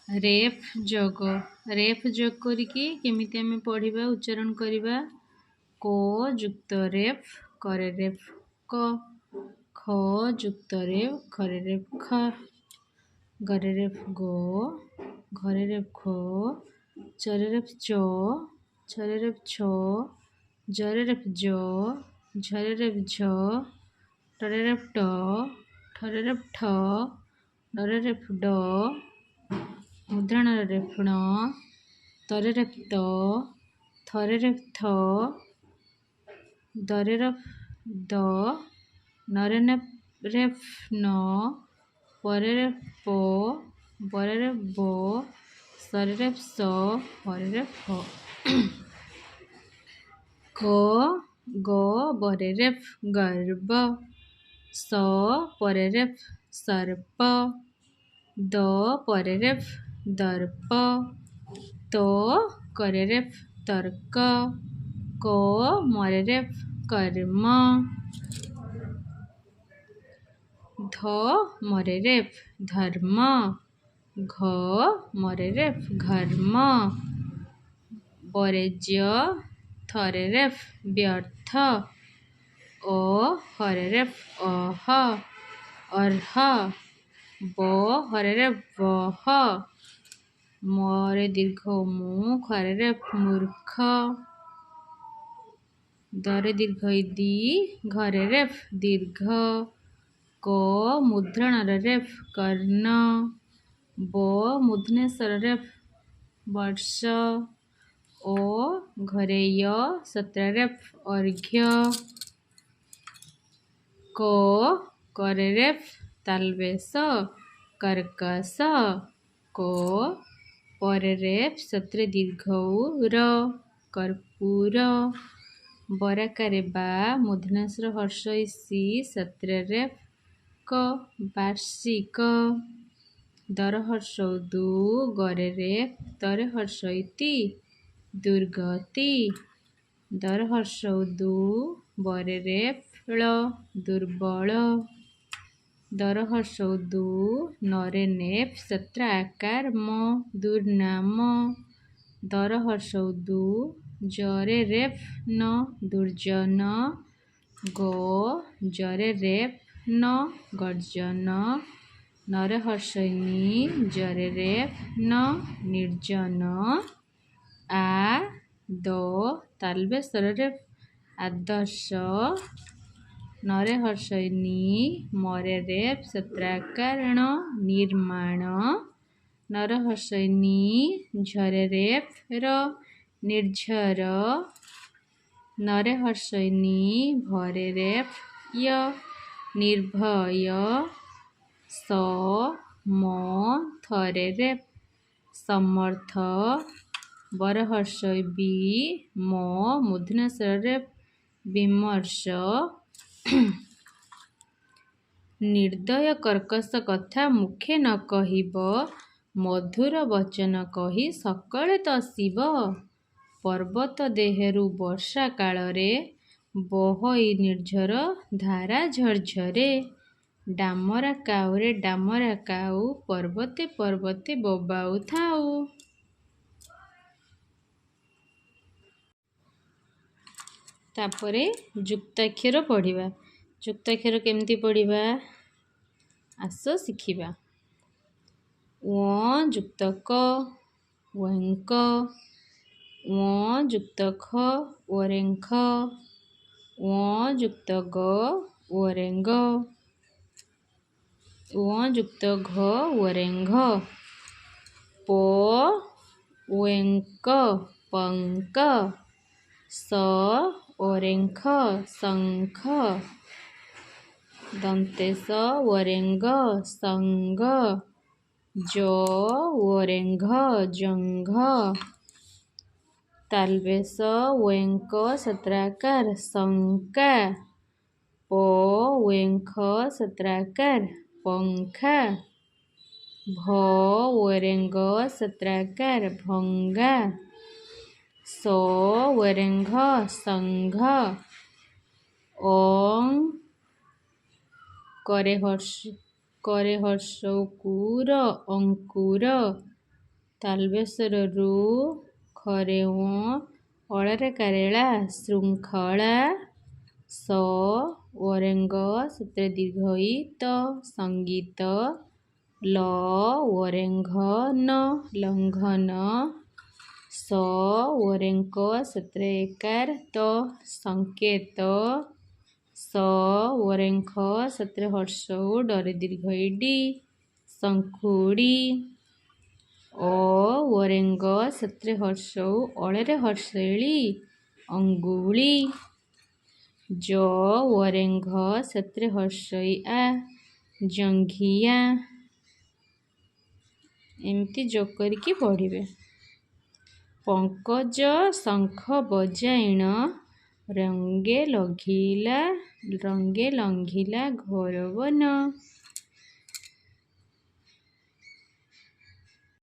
रेफ जोग रेफ जोग करिकी केमिति आमे पढ़िबा उच्चारण करिबा को जुक्त रेफ करे रेफ क ख जुक्त रेफ करे रेफ ख गरे रेफ गो घरे रेफ खो चरे रेफ चो छरे रेफ छो जरे रेफ जो झरे रेफ झ टरे रेफ ट ठरे रेफ ठ डरे रेफ ड मुद्रण रेफ ण तरे रेफ त थरे रेफ थ दरे रेफ द नरे रेफ न परे रेफ प बरे रेफ ब सरे रेफ स हरे रेफ ह क ग बरे रेफ गर्भ स परे रेफ सर्प द परे रेफ दर्प तो करे रेफ तर्क क मरे रेफ कर्म ध मरे रेफ धर्म घ मरे रेफ घर्म बरे ज थरे रेफ व्यर्थ अ हरे रेफ अह अर्ह ब हरे रेफ बह मरे दीर्घ मु खरे रेफ मूर्ख दरे दीर्घ दी घरे रेफ दीर्घ क मुद्रण रेफ कर्ण ब मुद्नेश्वर रेफ वर्ष ओ घरे य सत्र रेफ अर्घ्य क करे रेफ तालबेस कर्कश को परे रेफ सत्रे दीर्घ र कर्पूर बराकारे बा मुद्नेश्वर हर्ष सी सत्रे रेफ क वार्षिक दर हर्ष दु गरे रेफ तरे हर्ष इति दुर्गति दर हर्ष दु बरे रेफ ळ दुर्बल दर हर्ष दु नरे नेफ सत्र आकार म दुर्नाम दर हर्ष दु जरे रेफ न दुर्जन गो जरे रेफ न गर्जन नरे हर्षनी जरे रेफ न निर्जन आ दो तालबेश्वर रेफ आदर्श नरे हर्षनी मरे रेफ सत्राकारण निर्माण नर हर्षनी झरे रेफ र निर्झर नरे हर्षनी भरे रेफ य निर्भय स म थरे रेफ समर्थ बर हर्ष बी म मुद्नेश्वर रेफ विमर्श निर्दय कर्कश कथा मुखे न कहिब मधुर वचन कही सकले तसिब पर्वत देहेरु वर्षा काଳରେ बहई निर्झर धारा झरझरे डामरा काउरे डामरा काउ पर्वते पर्वते बोबाउ थाउ। तापरे जुक्ताक्षर पढ़िबा जुक्ताक्षर केमती पढ़िबा आस शिखिबा व जुक्त क वंक व जुक्त ख वरेंख व जुक्त ग वरेंग व जुक्त घ वरेंघ प वेंक पंक स ओरेंख शंख दंतेस वरेंग संग ज वरेंघ जंघ तालबेस वेंक सत्राकार शंका प वेंख सत्राकार पंखा भ वरेंग सत्राकार भंगा स वरेंघ संघ ओं करे हर्षकुर अंकुर ତାଲବେଶର ରୁ, ଖରେ ୱ, ଅଳରେ କାରେଳା, ଶୃଙ୍ଖଳା, ସ, ୱରେଙ୍ଗ, ସେଥିରେ ଦୀର୍ଘ ଇ, ତ, ସଙ୍ଗୀତ, ଲ, ୱରେଙ୍ଘ, ନ, ଲଙ୍ଘନ, ସ, ୱରେଙ୍କ, ସେଥିରେ ଏକାର, ତ, ସଂକେତ, ସ, ୱରେଙ୍ଖ, ସେଥିରେ ହର୍ଷ ଉ, ଡରେ ଦୀର୍ଘ ଇ, ଡି, ଶଙ୍ଖୁଡ଼ି, ଅ, ୱରେଙ୍ଗ, ସେଥିରେ ହର୍ଷ ଉ, ଅଳରେ ହର୍ଷ ଇଳି, ଅଙ୍ଗୁଳି, ଜ, ୱରେଙ୍ଘ, ସେଥିରେ ହର୍ଷ ଇ, ଆ, ଜଙ୍ଘିଆ। ଏମିତି ଯୋଗ କରିକି ପଢ଼ିବେ। ପଙ୍କଜ ଶଙ୍ଖ ବଜାଇଣ, ରଙ୍ଗେ ଲଙ୍ଘିଲା ଘୋର ବନ।